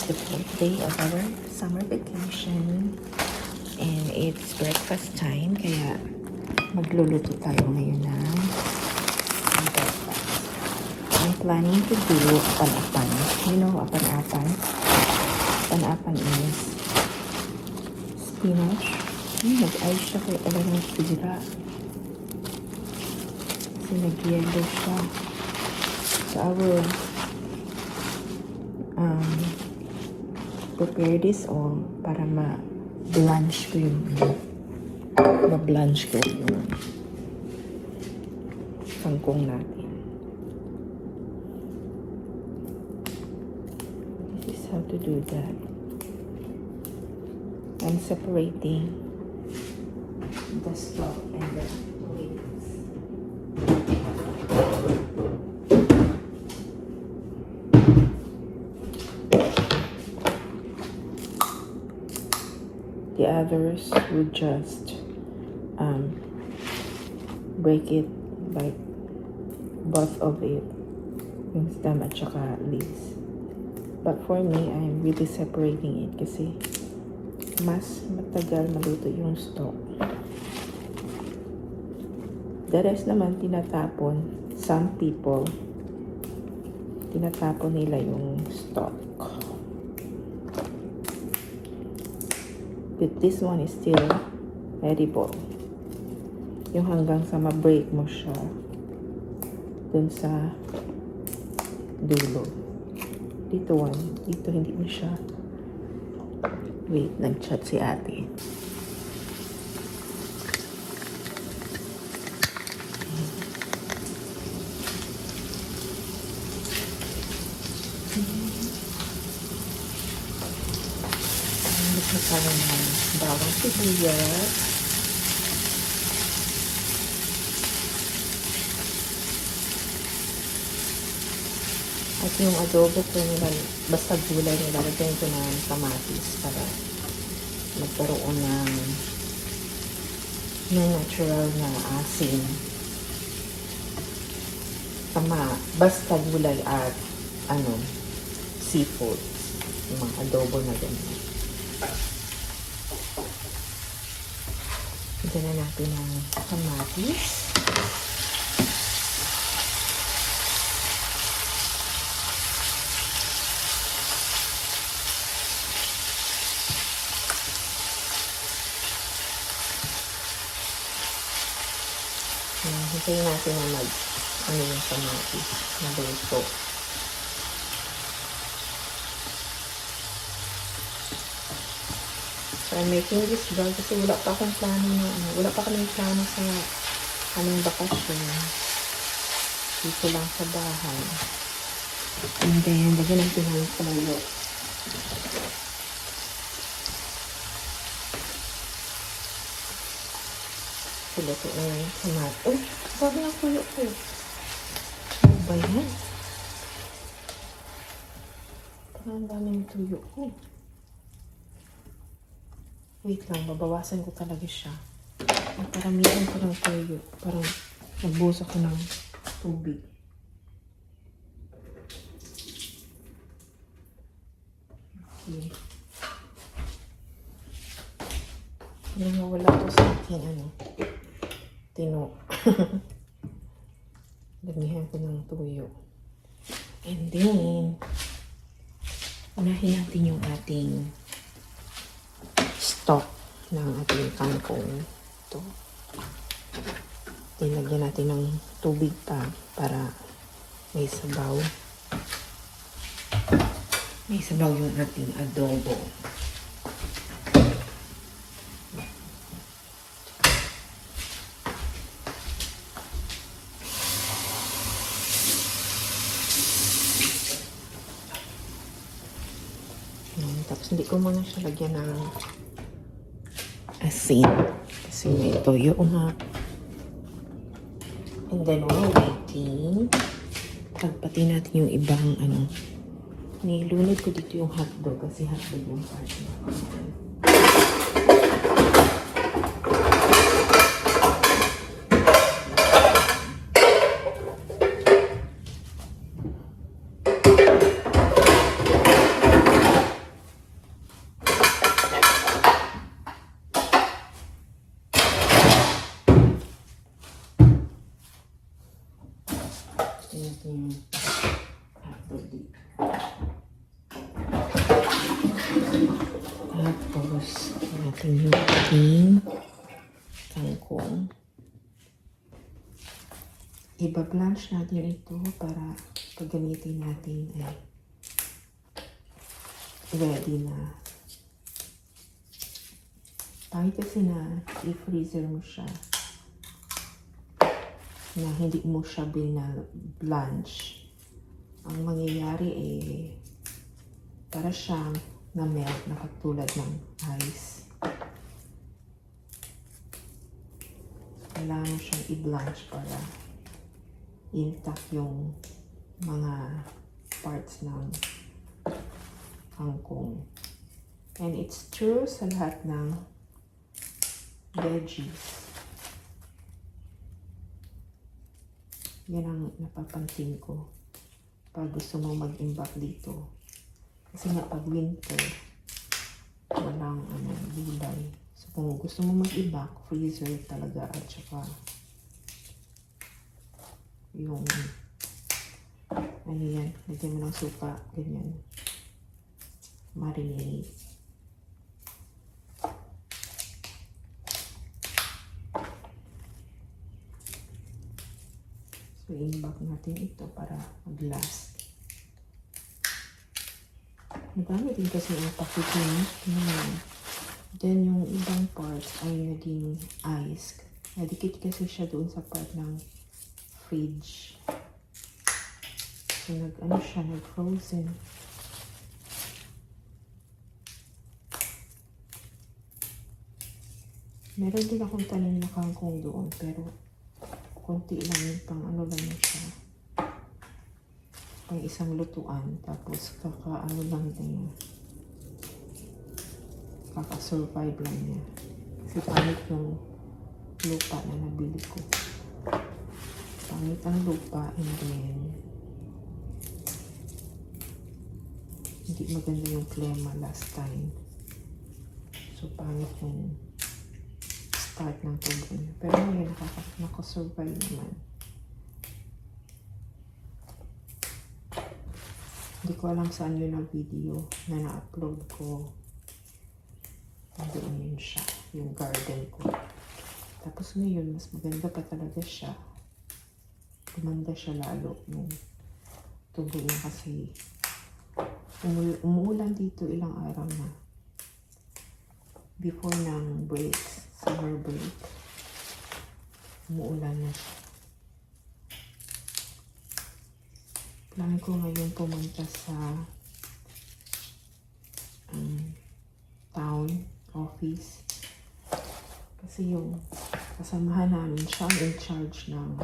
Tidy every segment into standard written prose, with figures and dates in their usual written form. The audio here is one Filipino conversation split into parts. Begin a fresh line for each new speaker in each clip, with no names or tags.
the 4th day of our summer vacation. And it's breakfast time, kaya magluluto tayo ngayon ng breakfast. I'm planning to do apanapan. You know apanapan? Apanapan is spinach. Nag-ice siya kaya talagang sira. Kasi nag-yellow siya. So I will prepare this all para ma-blanch ko yung kangkong natin. This is how to do that. I'm separating the stock and the wings. The others would just break it like both of it, yung stem at saka leaves. But for me, I'm really separating it kasi mas matagal maluto yung stock. The rest naman tinatapon. Some people tinatapon nila yung stock. But this one is still edible. Yung hanggang sa ma-break mo siya dun sa dulo. Dito hindi mo siya. Wait, nag-chat si ate. Nagkakaroon ng bawang sibuyas. At yung adobo ko nila, basta gulay nila, lagyan ko ng kamatis para magkaroon ng natural na asin. Basta gulay at seafood. Yung mga adobo na ganyan. Lagyan na natin ng kamatis. Hintayin natin na yung kamatis na luto. So, I'm making this vlog kasi wala pa kaming plano sa aming bakasyon. Dito lang sa bahay. And then, lagyan natin ng toyo. Luto na yung tomato. Oh, sabi ng tuyo ko. Ano ba yan? Parang daming tuyo ko. Wait lang, babawasan ko talaga siya. Ang karamihan ko ng tuyo. Parang nagbuhos ako ng tubig. Okay. Hindi wala ko sa akin, tino. Damihan ko ng tuyo. And then, unahin natin yung ating stock ng ating kangkong. Ito. Lagyan natin ng tubig pa para may sabaw. May sabaw yung ating adobo. Tapos hindi ko muna siya lagyan ng asin. Kasi may toyo nga. And then while waiting, tagpatin natin yung ibang nilunod ko dito yung hotdog kasi hotdog yung partner. gamitin natin yung hotdog dito. Tapos, natin yung ating kangkong. Iba-blanch natin ito para paggamitin natin ay ready na. Pangit kasi na i-freezer mo siya na hindi mo siya blanch. Ang mangyayari para siyang na-melt na katulad ng ice. Kailangan mo siyang i-blanch para intact yung mga parts ng kangkong. And it's true sa lahat ng veggies. Yan ang napapansin ko pag gusto mo mag-imbak dito. Kasi nga pag winter, walang gulay. So kung gusto mo mag-imbak, freezer talaga at saka yung yan, lagyan mo ng suka, ganyan. Marinate. So, i-imbak natin ito para mag-last. Madami din kasi ang packaging. Then, yung ibang parts ay naging ice. Nadikit kasi siya doon sa part ng fridge. So, nag-frozen. Meron din akong tanim na kangkong doon, pero konti lang yun, pang lang siya. Pang isang lutuan, tapos lang niya. Kaka-survive lang niya. Kasi pangit yung lupa na nabili ko. Pangit ang lupa, and then hindi maganda yung klema last time. So, pangit yung start ng tubo niya. Pero ngayon, nakasurvive naman. Hindi ko alam saan yun ang video na na-upload ko. Doon yun siya, yung garden ko. Tapos ngayon, mas maganda pa talaga siya. Gumanda siya lalo yung tubo niya kasi umuulan dito ilang araw na. Before ng breaks, summer break, umuulan na siya. Plano ko ngayon pumunta sa town office kasi yung kasamahan namin siya in charge ng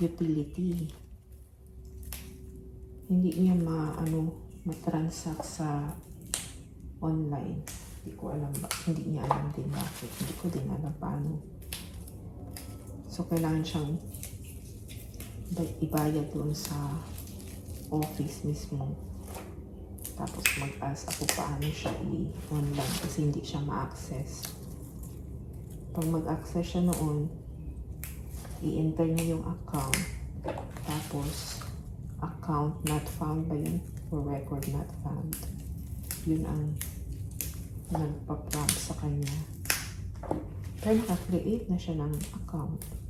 utility. Hindi niya matransact sa online. Hindi ko alam hindi niya alam din bakit. Hindi ko din alam paano. So, kailangan siyang ibayad doon sa office mismo. Tapos mag-ask ako paano siya i-online kasi hindi siya ma-access. Pag mag-access siya noon, i-enter niya yung account. Tapos, account not found ba yun? Or record not found. Yun ang nagpa-prompt sa kanya. Pero naka-create na siya ng account.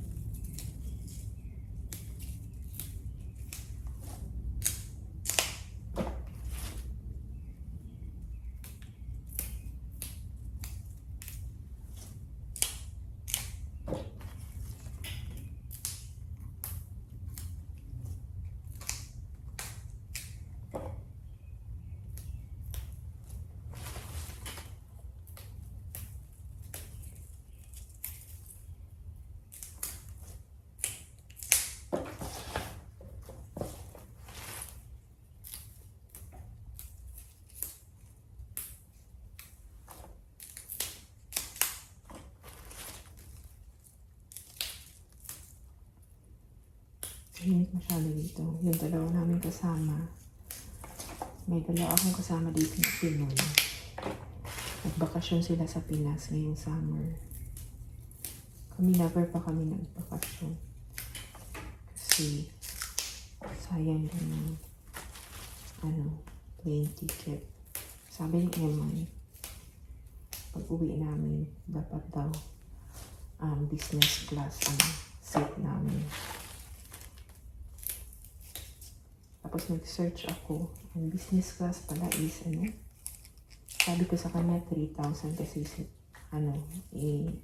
Init masyado dito. Yung dalawa namin kasama. May dalawa akong kasama dito na Pinoy. Nagbakasyon sila sa Pinas ngayong summer. Kami never pa kami nagbakasyon. Kasi Sayang yung plane ticket. Sabi ni Emma, pag uwi namin, dapat daw business class ang seat namin. Tapos nag-search ako, ang business class pala is sabi ko sa kanya 3,000 kasi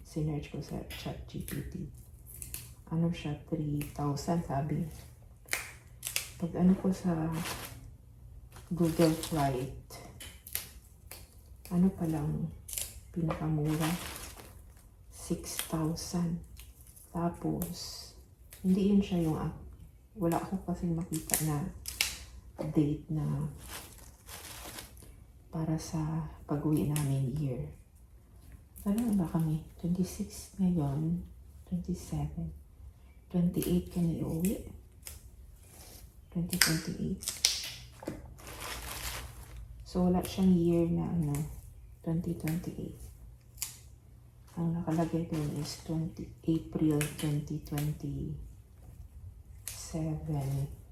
sinearch ko sa ChatGPT. Siya 3,000 sabi. Pag ko sa Google Flight, palang pinakamura 6,000. Tapos hindi yun siya yung wala ako kasi makita na date na para sa pag-uwi namin year. Ano ba kami? 26 ngayon, 27, 28 kami uuwi. 2028. So wala siyang year na 2028. Ang nakalagay doon is April 2027.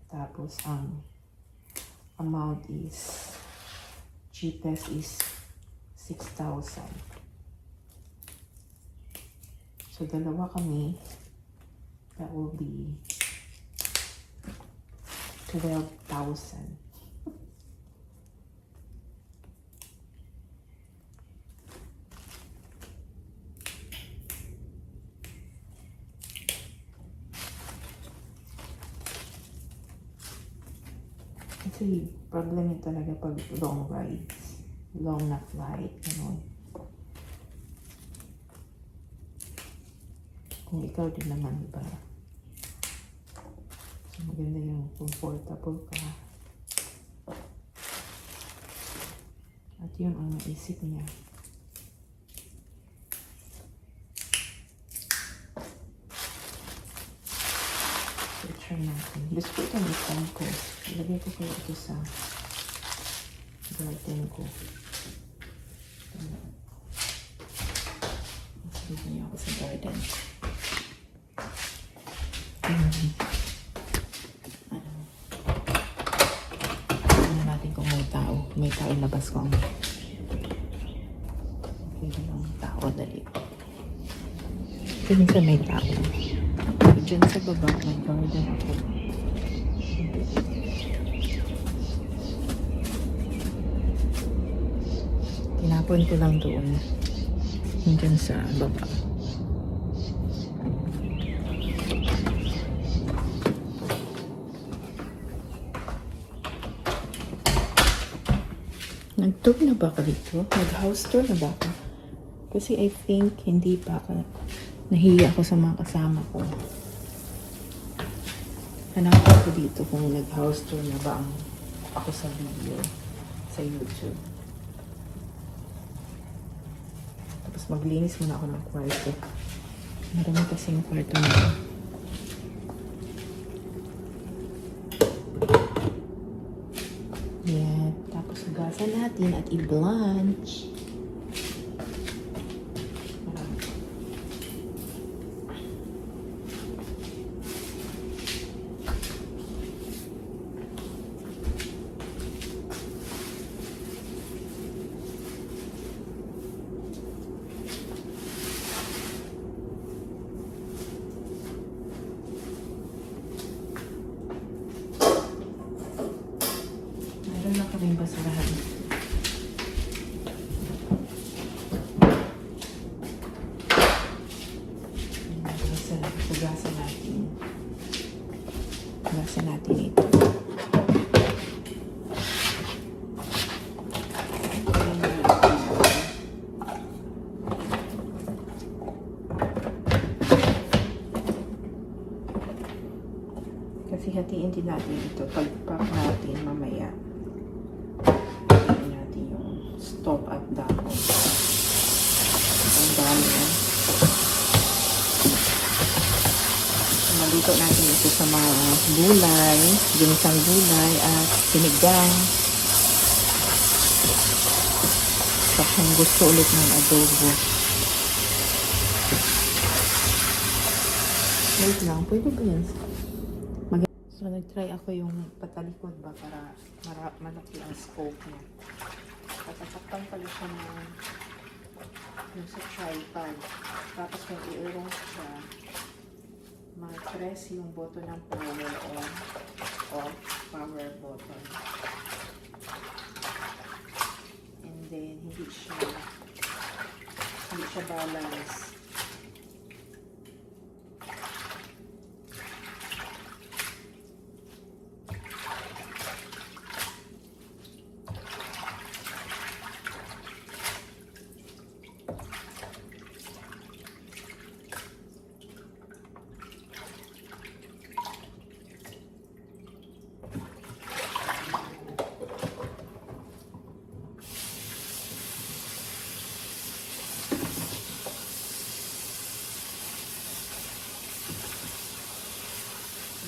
Tapos ang amount is cheapest is 6,000. So dalawa kami, that will be 12,000. Kasi problem yun talaga pag long rides, long na flight, Kung ikaw din naman, diba? So, maganda yung comfortable ka. At yun ang naisip niya. Try natin. Gusto ko itong isang ko. Ilagay ko kaya ito sa garden ko. Ilagay niya ako sa garden. Tignan natin kung may tao. May tao ilabas ko. Okay na lang tao. Dali. Kasi minsan may tao. Diyan sa baba, may garden ako. Tinapon ko lang doon. Diyan sa baba. Nag-tour na ba ka dito? Nag-house tour na ba ka? Kasi I think hindi pa ka. Nahiya ako sa mga kasama ko. Hanapan ko dito kung nag-house tour na ba ako sa video sa YouTube. Tapos maglinis muna ako ng kwarto. Marami kasing kwarto na. Yan. Tapos hugasan natin at i-blanch. Kaming basurahan. Hugasan natin. Hugasan natin ito. Kasi hatiin din natin ito. Pag-pack natin mamaya. Stop at dahon. Ang dami yan. Malito natin ito sa mga gulay, ginisang gulay at sinigang. So kung gusto ulit ng adobo. Wait lang, pwede ba yan? So So, nag-try ako yung patalikod ba para malaki ang scope niya. Tatakpan pala siya yung sa tripod. Tapos kung i-roll siya, mag-press yung button ng power on o power button. And then, hindi siya balance.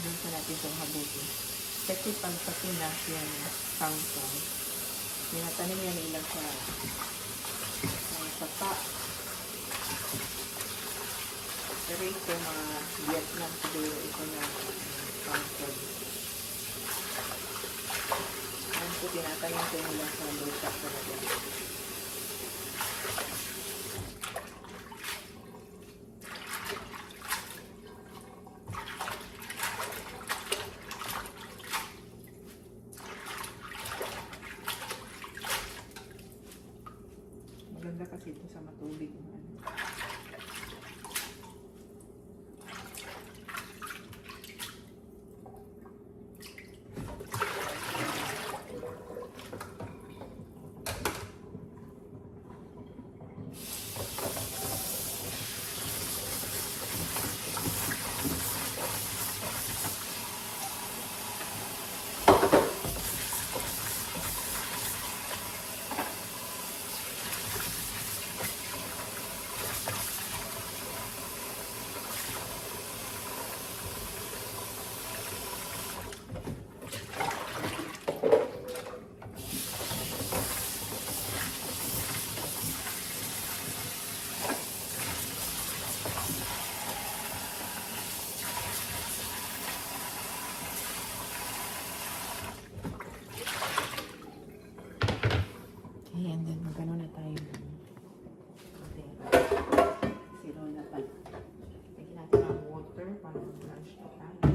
Doon natin itong habuti. Kasi pag patinas yung kangkong, tinatanim yan nila sa sapa. Pero ito mga Vietnam siguro ito na kangkong. Yan po tinatanim ko nila sa lupa talaga. Maganda kasi ito sa matubig. And then, magano na tayo ng zero na pa. Lagyan natin ang water para mag-blanch na tayo.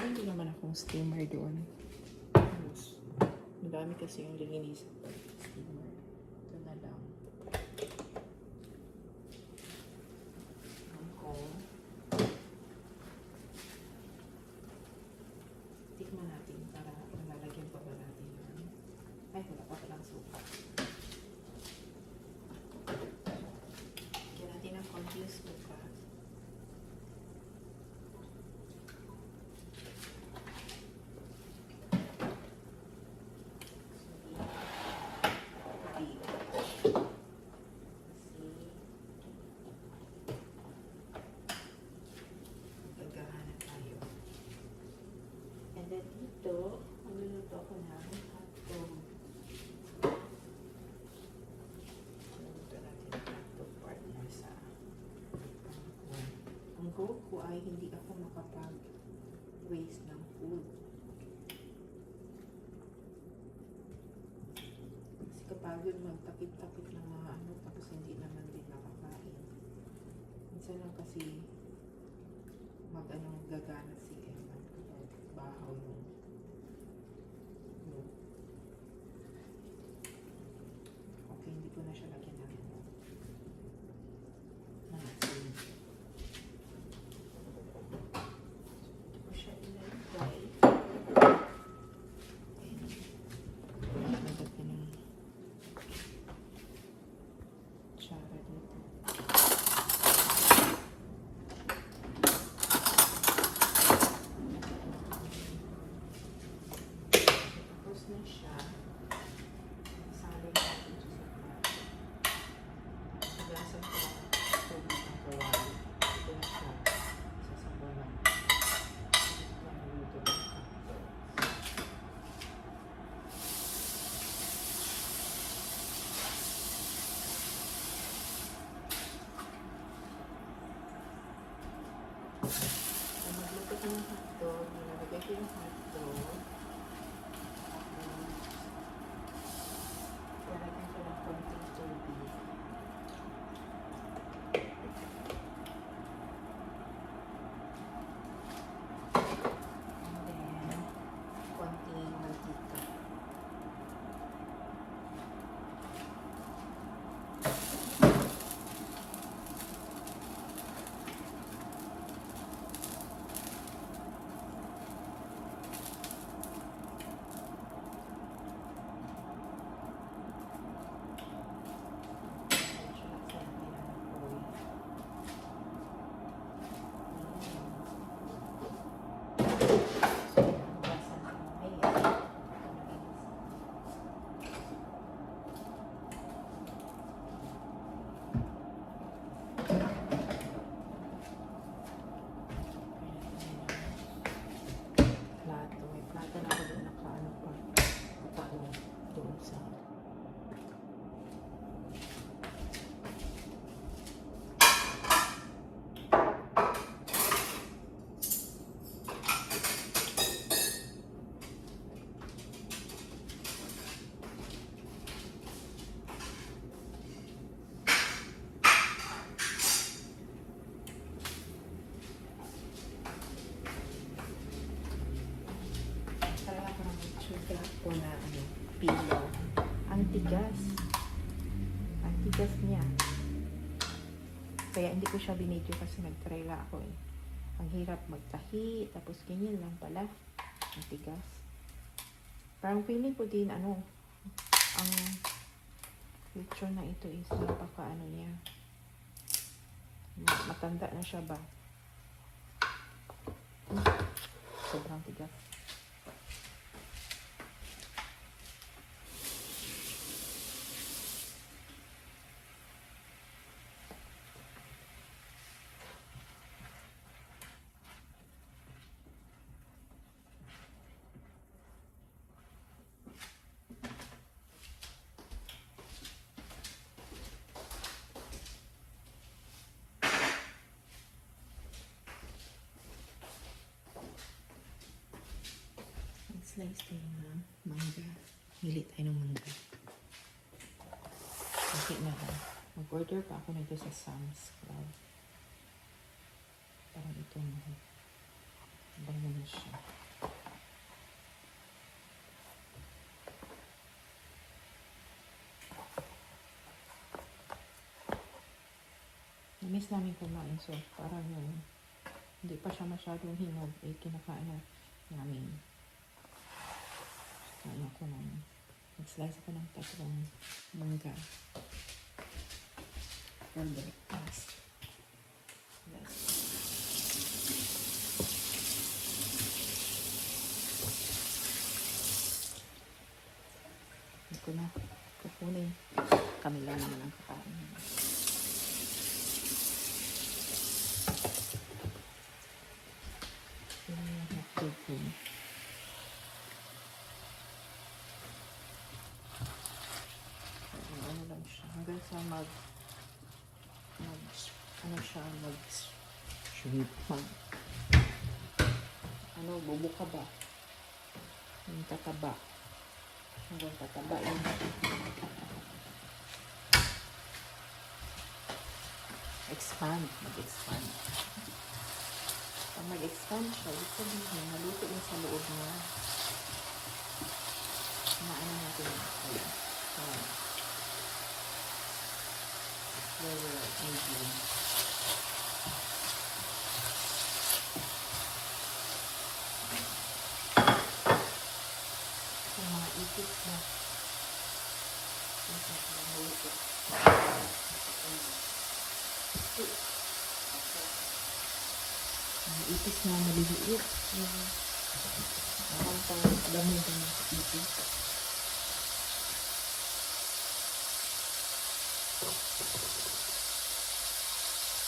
Hindi naman akong steamer doon. Madami kasi yung linis sa steamer. Ito na lang. Tikman natin para malalagyan pa ba natin yan. Ay, wala pa palang suka. Lagyan natin ang konting suka. And then dito, magluluto ako ng hotdog. Magluluto natin ang hotdog partner sa kangkong. Ang goal ko ay hindi ako makapag-waste ng food. Kasi kapagod magtapit-tapit ng mga tapos hindi naman din nakakain. Minsan lang kasi gagana si Emma kapag bahaw yung okay, hindi ko na siya lagyan ng asin. Ito ko siya ilagay. Lagyan ko ng tsara dito. Na siya, sabi natin siya sa So, magluto ko ng hotdog. Nilagay ko yung hotdog. Lalagyan ko ng konting tubig. And then, konting mantika. Ko na pilo. Ang tigas. Ang tigas niya. Kaya hindi ko siya binidyo kasi nag-try lang ako eh. Ang hirap magtahi, tapos ganyan lang pala. Ang tigas. Parang feeling ko din ang lechon na ito is napaka niya. Matanda na siya ba? Sobrang tigas. Slice tayo ng mangga. Hili tayo ng mangga. Okay na ha. Mag-order pa ako nito sa Sam's Club. Parang ito na. Bango na siya. Namiss namin kumain. So, parang hindi pa siya masyadong hinog. Eh, kinakain na namin. Ano ko lang. Nag-slice ako ng tatlong mangga. For breakfast. Yes. Hindi ko na kukunin. Kami lang naman ang kakain. Hanggang sa sweet bubuka ba? Yung tataba. Hanggang tataba yun. Mag-expand. Pag mag-expand siya, ibig sabihin, naluto yun sa loob niya. Maano natin yun. Medium. Yung mga ipis na ipis na maliliit. Parang dami ng ipis.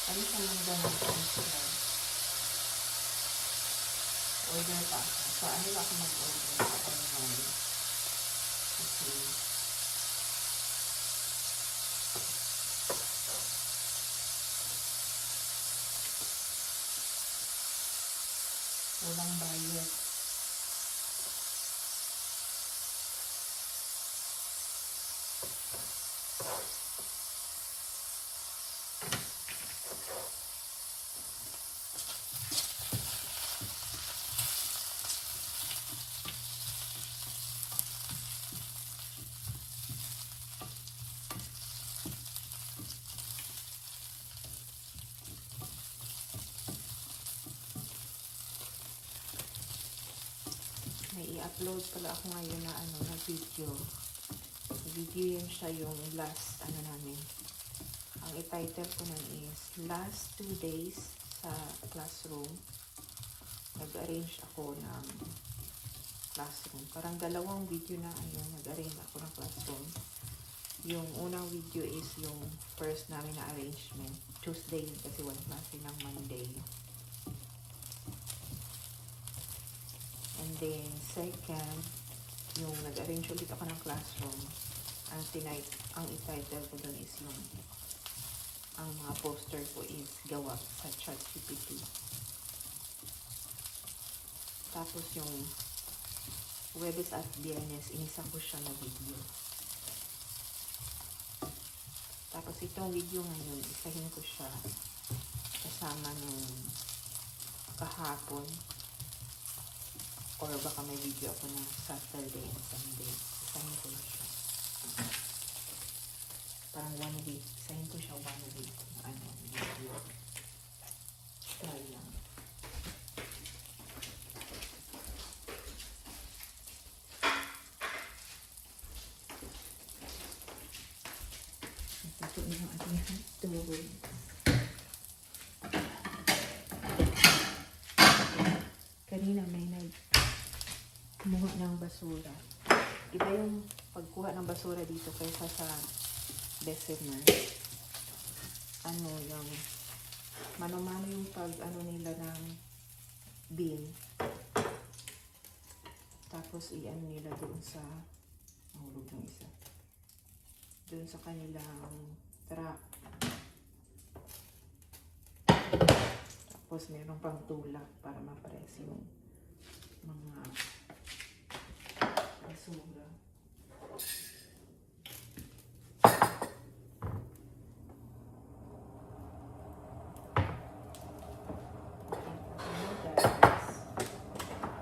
Ano sa mangga natin sila? Order pa ako. So, ano ba ako mag-order sa online? Kasi, Walang bayad. May i-upload pala ako ngayon na na video. Video yun siya yung last namin. Ang i-title ko nun is Last 2 Days sa Classroom. Nag-arrange ako ng classroom. Parang dalawang video na nag-arrange ako ng classroom. Yung unang video is yung first namin na arrangement. Tuesday yun kasi wala klase ng Monday. And then, second, yung nag-arrange ulit ako ng classroom. Ang i-title ko dun is yung ang mga poster ko is gawa sa ChatGPT. Tapos yung Webes at Biyernes, inisa ko siya na video. Tapos itong video ngayon, isahin ko siya kasama nung kahapon. Or baka may video ako na Saturday and Sunday. Isahin ko na siya. Parang 1 week. Isahin ko siya 1 week. Video. Try lang. Ito na yung ating hotdog. Kanina may kumuha ng basura. Iba yung pagkuha ng basura dito kaysa sa Bessemer. Yung mano-mano yung nila ng bin. Tapos nila doon sa mahulog ng isa. Doon sa kanilang truck. Tapos meron pang tulak para ma-press yung mga basura.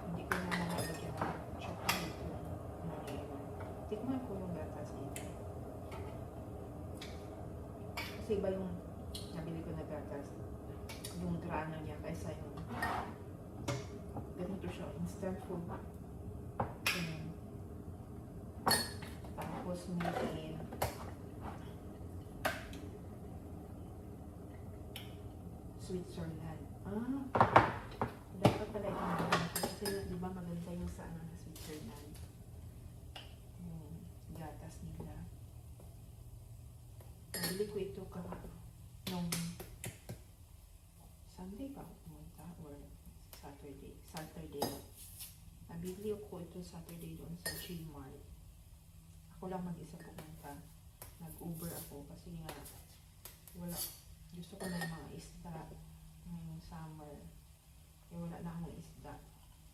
Hindi ko na nalagyan ng chocolate na naiwan. Tikman ko yung gatas dito. Kasi iba yung nabili ko na gatas. Yung grano niya kaysa yung ganito siya, instant food. Tapos may Switzerland. Dapat pala ito kasi di ba maganda yung sa na Switzerland. Yung gatas nila. Nabili ko ito nung Sunday ba pumunta or Saturday. Nabili ko ito Saturday doon sa Gmart. Ako lang mag-isa pumunta. Nag-Uber ako kasi nga gusto ko ng mga isda ngayong summer. Wala na akong isda.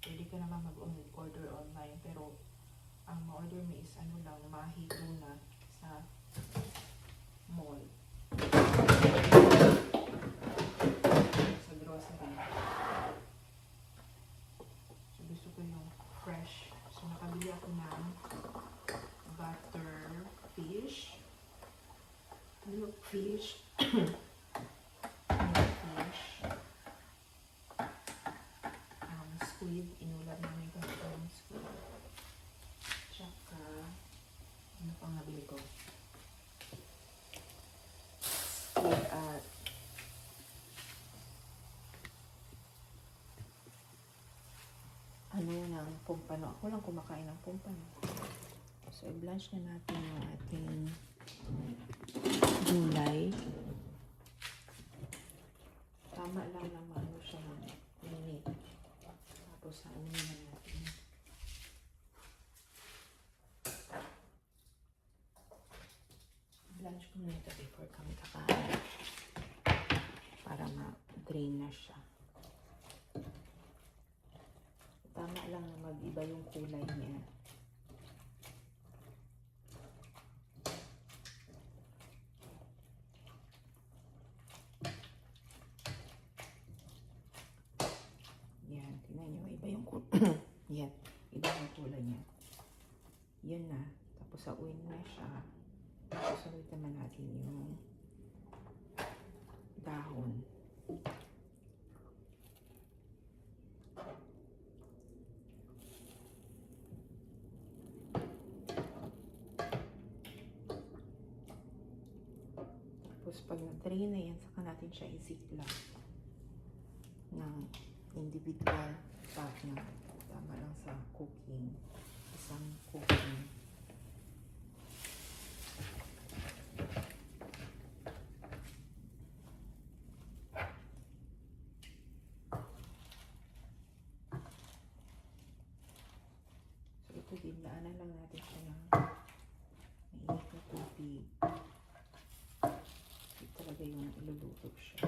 Pwede ka naman mag-order online pero ang ma-order mo is mahi tuna sa mall. Sa grocery. So gusto ko yung fresh. So nakabili ako ng butter fish. Milk fish. Squid. Inulat namin kasi ng squid. Tsaka ano pang nabili ko? Squid at ng pumpano. Ako lang kumakain ng pumpano. So, i-blanch na natin yung ating gulay. Tama lang naman siya ng minute. Tapos, namin na natin. Blanch ko na ito before kami kakain. Para ma-drain na siya. mag-iba yung kulay niya. Yan, tingnan nyo, iba yung kulay. Yan, iba yung kulay niya. Yun na. Tapos sa uwin na siya. Susunod naman natin yung dahon. Tapos pag na-drain na yan, saka natin siya i-ziplock ng individual pack na tama lang sa cooking. Isang cooking. So ito din, daanan lang natin siya ng mainit na tubig. Ito talaga yung iluluto siya.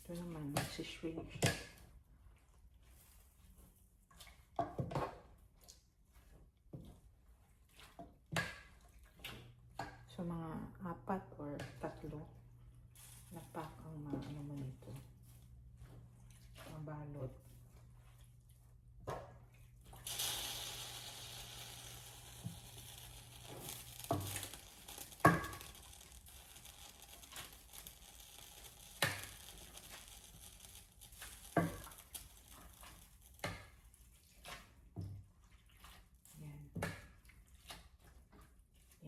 Ito naman, magsishrink siya. So, mga 4 or 3 na pack ang mga ano mo nito. Mga balot.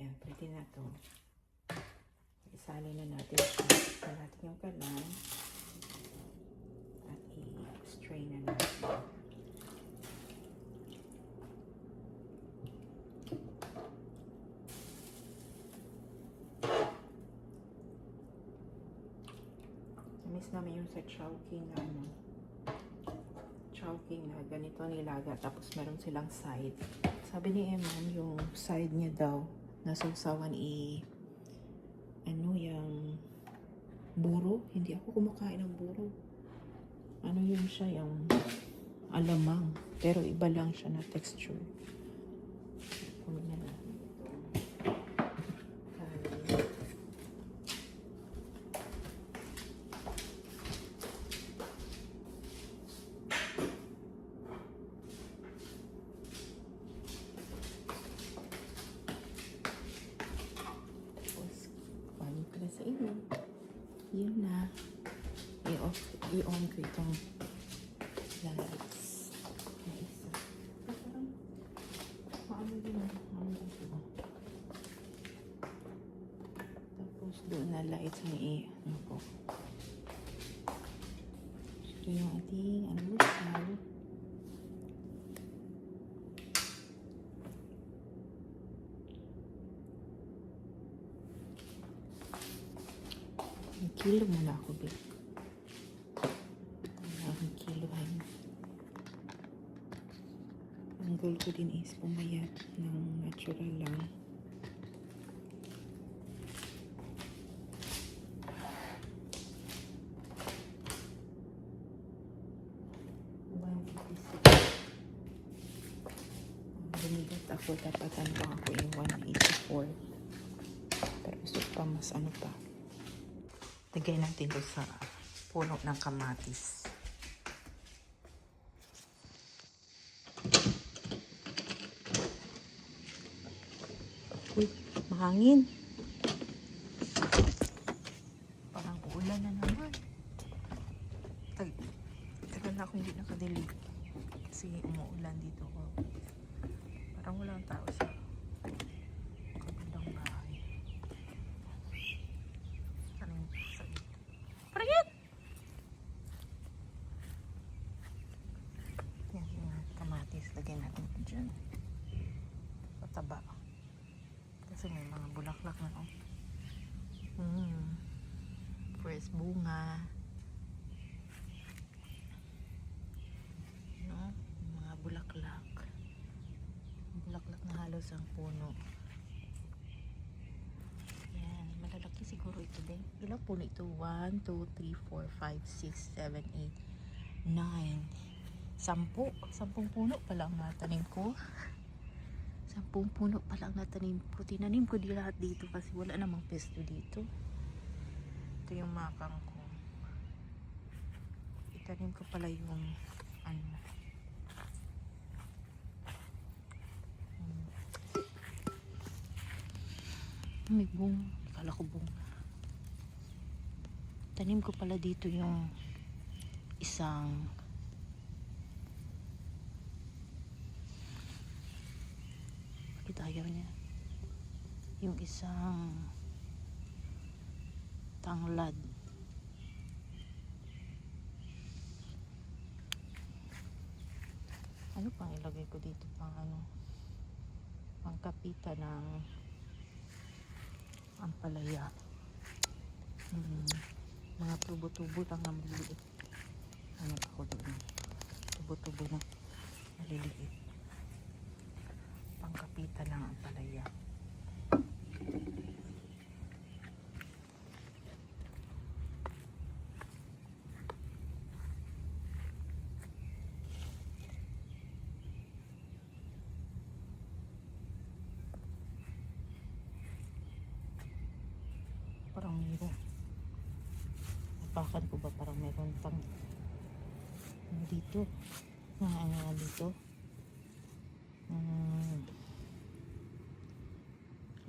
Yan, pwede na to. Isalin na natin siya. Isa natin yung kalan. At i-strain na natin. Namiss namin yung sa Chowking na ano. Chowking na ganito nilaga. Tapos meron silang side. Sabi ni Eman, yung side niya daw, nasawsawan ano yung buro. Hindi ako kumakain ng buro. Ano yun siya, yung alamang. Pero iba lang siya na texture. Kunin na natin ito. Sa inyo. Yun na. I-on ko itong lights. Na isa. Parang maano din. Tapos doon na lights ang ano ko. Ito yung ating almusal. Kilo muna ako, babe. Ang kilohan. Ang goal ko din is pumayat ng natural lang. Bumigat ako, tapatan ko ako yung 184. Pero gusto pa mas ano pa. Lagay natin ito sa puno ng kamatis. Uy, mahangin. Parang uulan na naman. Tagal na ako hindi nakadilig. Kasi umuulan dito. Parang walang tao sa kabilang bahay. Yan yung kamatis. Lagyan natin ito dyan. Pataba. Kasi may mga bulaklak na. Oh. First bunga. No? Mga bulaklak. Bulaklak na halos ang puno. Yan. Malalaki siguro ito din. Ilang puno ito? 1, 2, 3, 4, 5, 6, 7, 8, 9. 10 puno pala ang natanim ko. 10 puno pala ang natanim ko. Tinanim ko di lahat dito kasi wala namang pesto dito. Ito yung makang ko. Itanim ko pala yung ano. May bunga. Kala ko bunga. Tanim ko pala dito yung isang ayaw niya yung isang tanglad. Ano pang ilagay ko dito pang ano, pang kapita ng ampalaya. Mga tubo-tubo lang ang maliliit. Ano ako doon, tubo-tubo na maliliit, pangkapitan ng ampalaya. Parang meron, napakan ko ba parang meron pang dito nga dito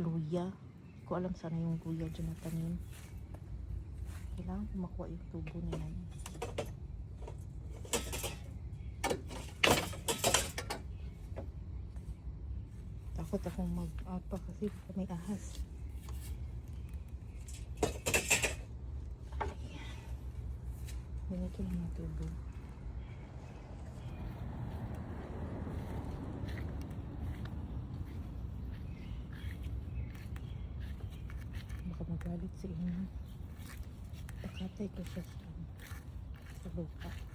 luya. Hindi ko alam sana yung luya dyan na tanim. Kailangan ko makuha yung tubo na yan. Takot akong mag-apa kasi may ahas. Ganito lang yung tubo. Baka magalit sa inyo. Pakatay ko siya sa lupa.